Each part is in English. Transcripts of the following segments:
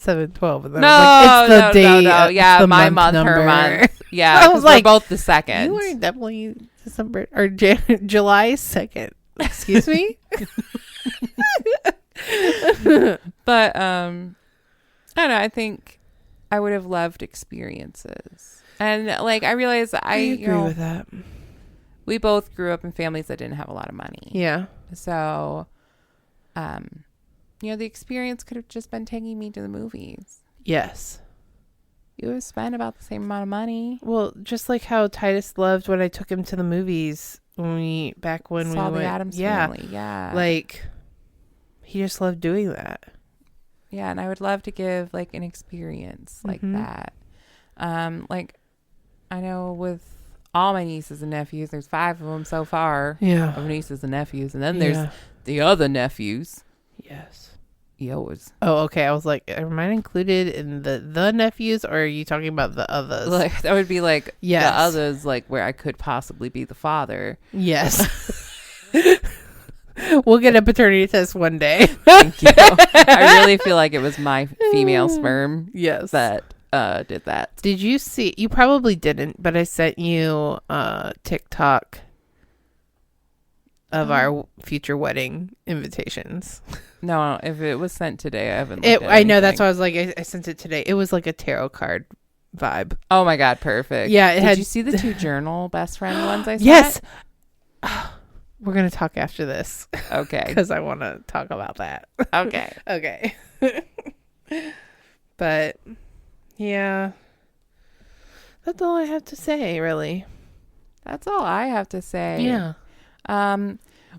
7/12, and then No, I was like, it's the day. no. Yeah, the my month, her number. month. Yeah, I was because like, we're both the second. You are definitely December or July 2nd. Excuse me. But I don't know. I think I would have loved experiences, and like I realized I agree with that. We both grew up in families that didn't have a lot of money. Yeah. So, the experience could have just been taking me to the movies. Yes. You would have spent about the same amount of money. Well, just like how Titus loved when I took him to the movies when we saw the Addams Family. Yeah. Like, he just loved doing that. Yeah, and I would love to give like an experience like that. Like I know with all my nieces and nephews, there's 5 of them so far. Yeah. Of nieces and nephews, and then there's the other nephews. Yes. Yours. Oh, okay. I was like, am I included in the nephews, or are you talking about the others? Like that would be like yes. The others, like where I could possibly be the father. Yes. We'll get a paternity test one day. Thank you. I really feel like it was my female sperm. Yes. That did that. Did you see? You probably didn't, but I sent you TikTok of our future wedding invitations. No, if it was sent today, I haven't looked at I know, anything. that's why I was like, I sent it today. It was like a tarot card vibe. Oh my God, perfect. Yeah. Did you see the 2 journal best friend ones I sent? Yes. We're going to talk after this. Okay. Because I want to talk about that. Okay. Okay. But, yeah. That's all I have to say, really. That's all I have to say. Yeah.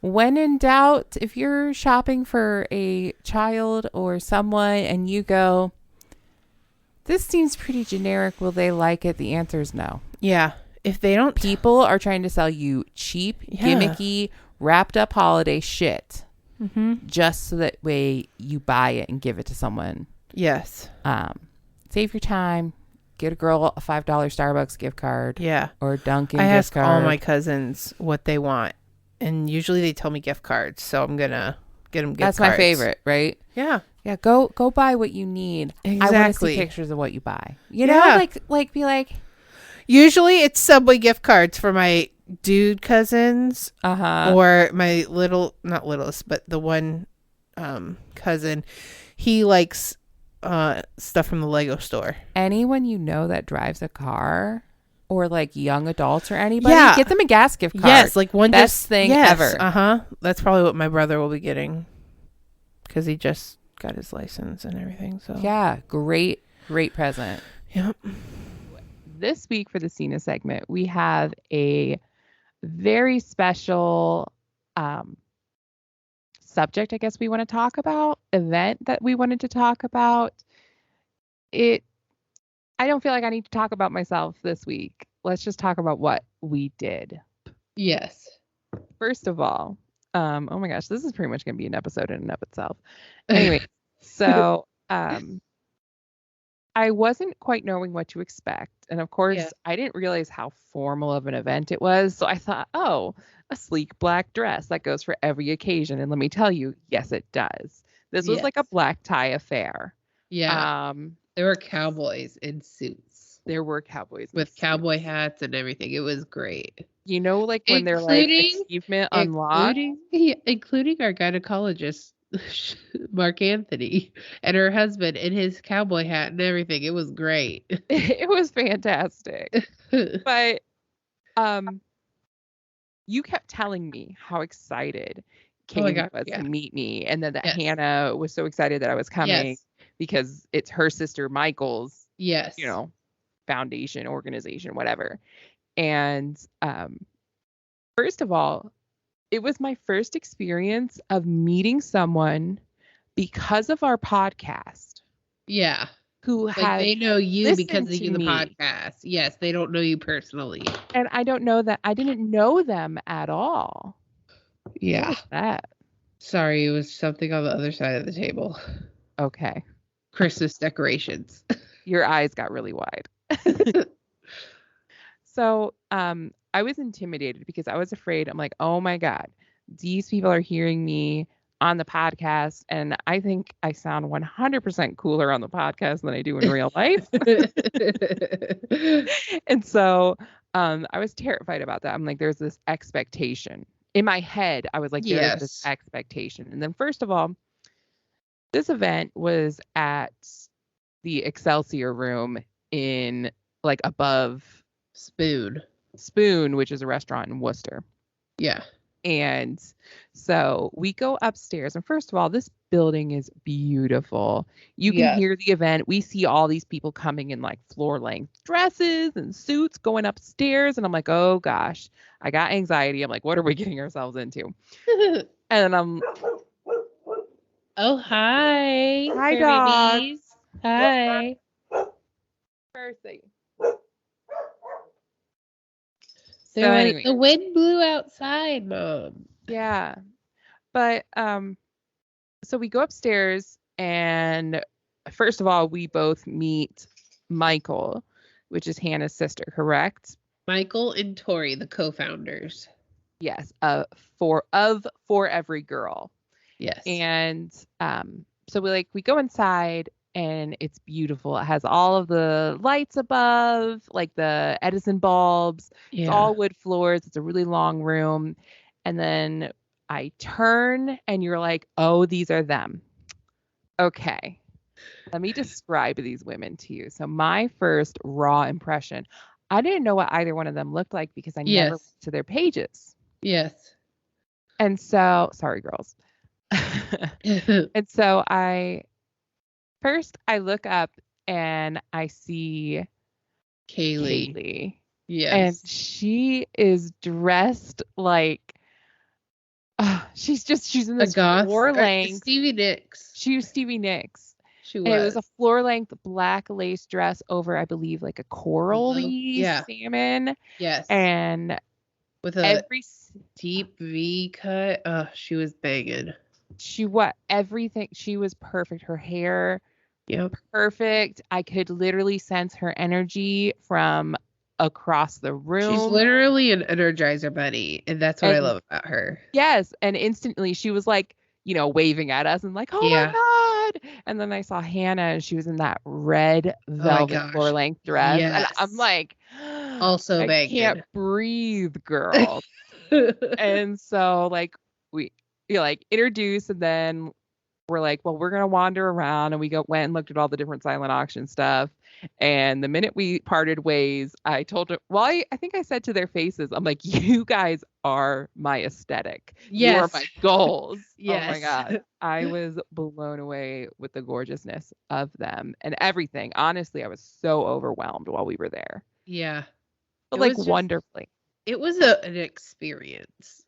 When in doubt, if you're shopping for a child or someone and you go, this seems pretty generic, will they like it? The answer is no. Yeah. If they don't... People are trying to sell you cheap, gimmicky, wrapped up holiday shit. Just so that way you buy it and give it to someone. Yes. Save your time. Get a girl a $5 Starbucks gift card. Yeah. Or a Dunkin' I gift ask card. all my cousins what they want. And usually they tell me gift cards. So I'm going to get them gift cards. That's my favorite, right? Yeah. Yeah, go buy what you need. Exactly. I want to see pictures of what you buy. You know, like be like. Usually it's Subway gift cards for my dude cousins. Or my not littlest, but the one cousin. He likes stuff from the Lego store. Anyone you know that drives a car, or like young adults or anybody, get them a gas gift card. Yes, like one best thing ever. That's probably what my brother will be getting, because he just got his license and everything. So yeah, great present. Yep. This week for the Cena segment, we have a very special subject, I guess we want to talk about, event that we wanted to talk about. I don't feel like I need to talk about myself this week. Let's just talk about what we did. Yes. First of all, oh my gosh, this is pretty much going to be an episode in and of itself. Anyway, so I wasn't quite knowing what to expect. And of course, I didn't realize how formal of an event it was. So I thought, oh, a sleek black dress that goes for every occasion. And let me tell you, yes, it does. This was like a black tie affair. Yeah. There were cowboys in suits. There were cowboys with cowboy hats and everything. It was great. You know, like when they're like achievement unlocked. Including our gynecologist, Mark Anthony, and her husband in his cowboy hat and everything. It was great. It was fantastic. But you kept telling me how excited Katie was to meet me, and then that Hannah was so excited that I was coming because it's her sister Michael's foundation, organization, whatever. And first of all, it was my first experience of meeting someone because of our podcast. Yeah. Who has they know you because of the podcast. Yes, they don't know you personally. And I didn't know them at all. Yeah. What was that? Sorry, it was something on the other side of the table. Okay. Christmas decorations. Your eyes got really wide. So, I was intimidated because I was afraid. I'm like, oh my God, these people are hearing me on the podcast, and I think I sound 100% cooler on the podcast than I do in real life. And so I was terrified about that. I'm like, there's this expectation. In my head, I was like, there's this expectation. And then first of all, this event was at the Excelsior Room in like above Spoon, which is a restaurant in Worcester. Yeah. And so we go upstairs, and first of all, this building is beautiful. You can hear the event. We see all these people coming in like floor length dresses and suits going upstairs. And I'm like, oh gosh, I got anxiety. I'm like, what are we getting ourselves into? And I'm oh, hi. Hi, dog. Hi. Percy. So anyway. The wind blew outside, Mom. Yeah. But so we go upstairs, and first of all, we both meet Michael, which is Hannah's sister, correct? Michael and Tori, the co-founders. Yes, for Every Girl. Yes. And so we go inside, and it's beautiful. It has all of the lights above, like the Edison bulbs. Yeah. It's all wood floors. It's a really long room. And then I turn, and you're like, oh, these are them. Okay. Let me describe these women to you. So my first raw impression, I didn't know what either one of them looked like because I never went to their pages. Yes. And so, sorry, girls. And so I look up and I see Kaylee. Yes. And she is dressed like, she's in this floor length. Stevie Nicks. She was Stevie Nicks. She was. And it was a floor length black lace dress over, I believe, like a corally salmon. Yes. And with a deep V cut. Oh, she was banging. She was perfect. Her hair, perfect. I could literally sense her energy from across the room. She's literally an Energizer bunny, and that's what I love about her. Yes, and instantly she was like, waving at us and like, oh my God. And then I saw Hannah, and she was in that red velvet floor length dress. Yes. And I'm like, also I can't breathe, girl. And so we introduce, and then we're like, well, we're going to wander around, and we went and looked at all the different silent auction stuff. And the minute we parted ways, I told her, well, I think I said to their faces, I'm like, you guys are my aesthetic. Yes. You are my goals. Yes. Oh my God. I was blown away with the gorgeousness of them and everything. Honestly, I was so overwhelmed while we were there. Yeah. But wonderfully. It was an experience.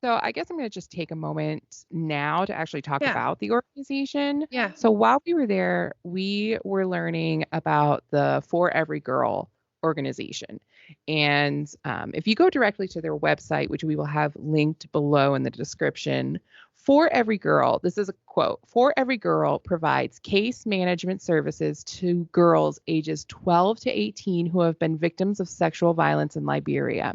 So I guess I'm going to just take a moment now to actually talk about the organization. Yeah. So while we were there, we were learning about the For Every Girl organization. And if you go directly to their website, which we will have linked below in the description, For Every Girl, this is a quote, For Every Girl provides case management services to girls ages 12 to 18 who have been victims of sexual violence in Liberia.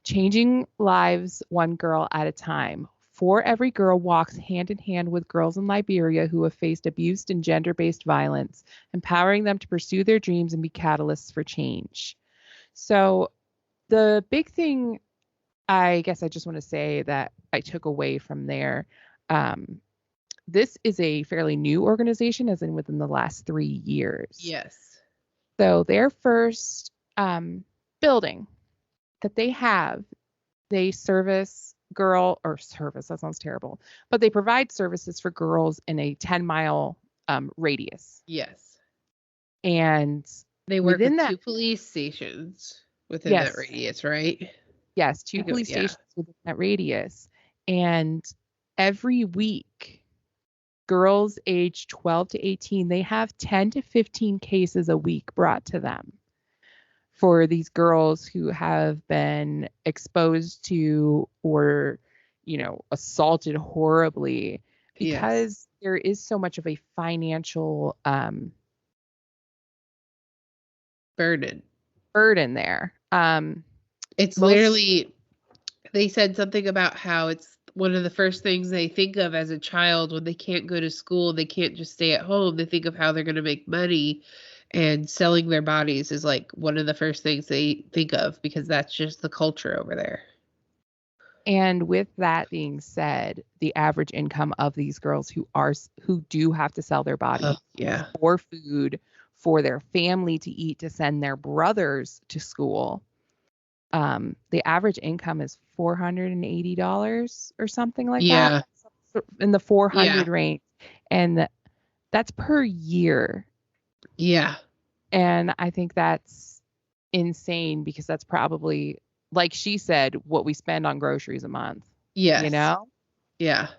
Changing lives one girl at a time. For Every Girl walks hand in hand with girls in Liberia who have faced abuse and gender-based violence, empowering them to pursue their dreams and be catalysts for change. So the big thing, I guess I just want to say that I took away from there, this is a fairly new organization, as in within the last 3 years. Yes. So their first building that they service that sounds terrible, but they provide services for girls in a 10-mile radius. Yes. And they work with 2 police stations within that radius, right? Yes, 2 police stations within that radius. And every week, girls aged 12 to 18, they have 10 to 15 cases a week brought to them for these girls who have been exposed to or, assaulted horribly, because there is so much of a financial burden there. It's literally, they said something about how it's one of the first things they think of as a child when they can't go to school, they can't just stay at home. They think of how they're going to make money, and selling their bodies is like one of the first things they think of because that's just the culture over there. And with that being said, the average income of these girls who do have to sell their body for food, for their family to eat, to send their brothers to school, the average income is $480 or something like that, in the 400 range, and that's per year. Yeah. And I think that's insane because that's probably, like she said, what we spend on groceries a month. Yes. You know? Yeah.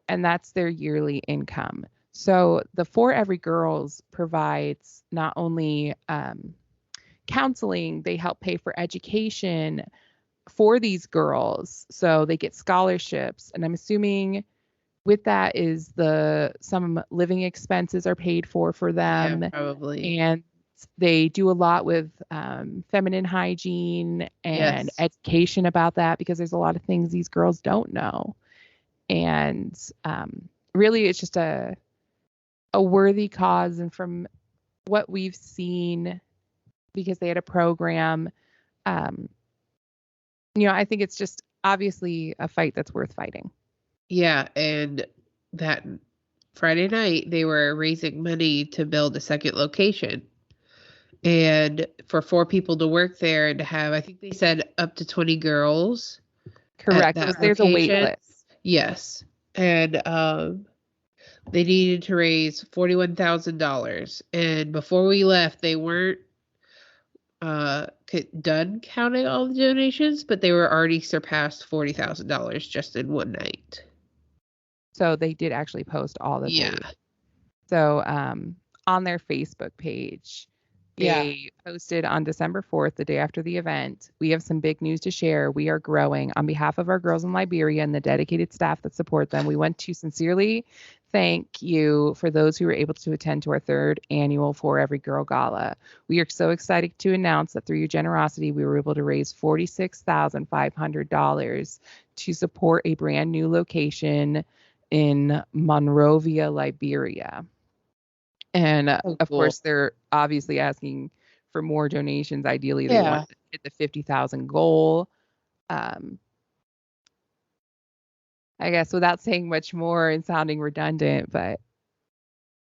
And that's their yearly income. So the For Every Girls provides not only counseling, they help pay for education for these girls. So they get scholarships. And I'm assuming with that is some living expenses are paid for them. Yeah, probably. And they do a lot with feminine hygiene and education about that, because there's a lot of things these girls don't know. And really, it's just a worthy cause. And from what we've seen, because they had a program, I think it's just obviously a fight that's worth fighting. Yeah, and that Friday night, they were raising money to build a second location. And for 4 people to work there and to have, I think they said up to 20 girls. Correct. There's a wait list. Yes. And they needed to raise $41,000. And before we left, they weren't done counting all the donations, but they were already surpassed $40,000 just in one night. So they did actually post all the food. So on their Facebook page, they posted on December 4th, the day after the event, "We have some big news to share. We are growing. On behalf of our girls in Liberia and the dedicated staff that support them, we want to sincerely thank you for those who were able to attend to our 3rd annual For Every Girl Gala. We are so excited to announce that through your generosity, we were able to raise $46,500 to support a brand new location in Monrovia, Liberia." And of course, they're obviously asking for more donations. Ideally, they want to hit the 50,000 goal. I guess without saying much more and sounding redundant, but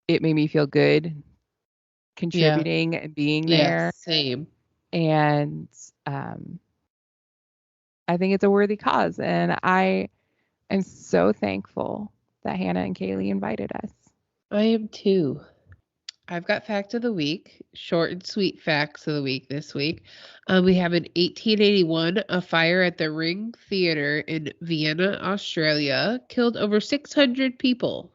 it made me feel good contributing and being there. Same. And I think it's a worthy cause. And I am so thankful that Hannah and Kaylee invited us. I am too. I've got fact of the week, short and sweet facts of the week this week. We have in 1881, a fire at the Ring Theatre in Vienna, Australia, killed over 600 people.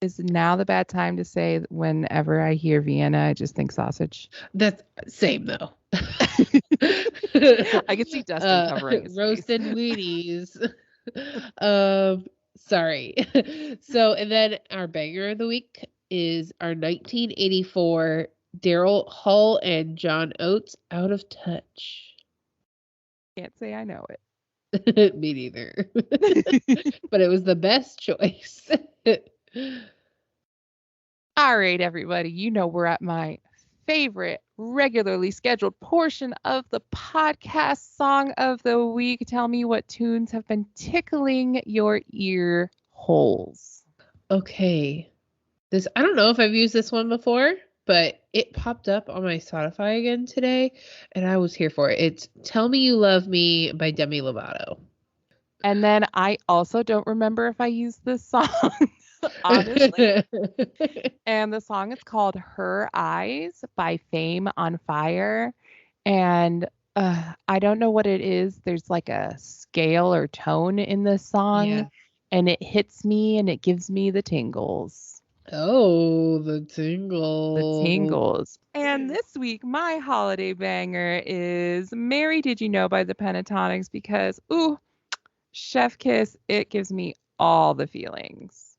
Is now the bad time to say whenever I hear Vienna, I just think sausage? That's same though. I can see Dustin covering his roasted Wheaties. Sorry. So, and then our banger of the week is our 1984 Daryl Hall and John Oates, "Out of Touch." Can't say I know it. Me neither. But it was the best choice. All right, everybody. We're at my favorite regularly scheduled portion of the podcast, Song of the Week. Tell me what tunes have been tickling your ear holes. Okay. I don't know if I've used this one before, but it popped up on my Spotify again today, and I was here for it. It's "Tell Me You Love Me" by Demi Lovato. And then I also don't remember if I used this song, honestly. And the song is called "Her Eyes" by Fame on Fire. And I don't know what it is. There's like a scale or tone in this song, and it hits me and it gives me the tingles. Oh, the tingles. The tingles. And this week, my holiday banger is "Mary Did You Know" by the Pentatonics, because, chef kiss, it gives me all the feelings.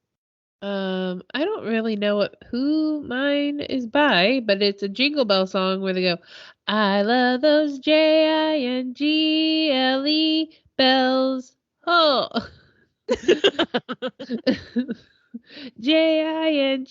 I don't really know who mine is by, but it's a Jingle Bell song where they go, "I love those Jingle bells. Oh. Jingle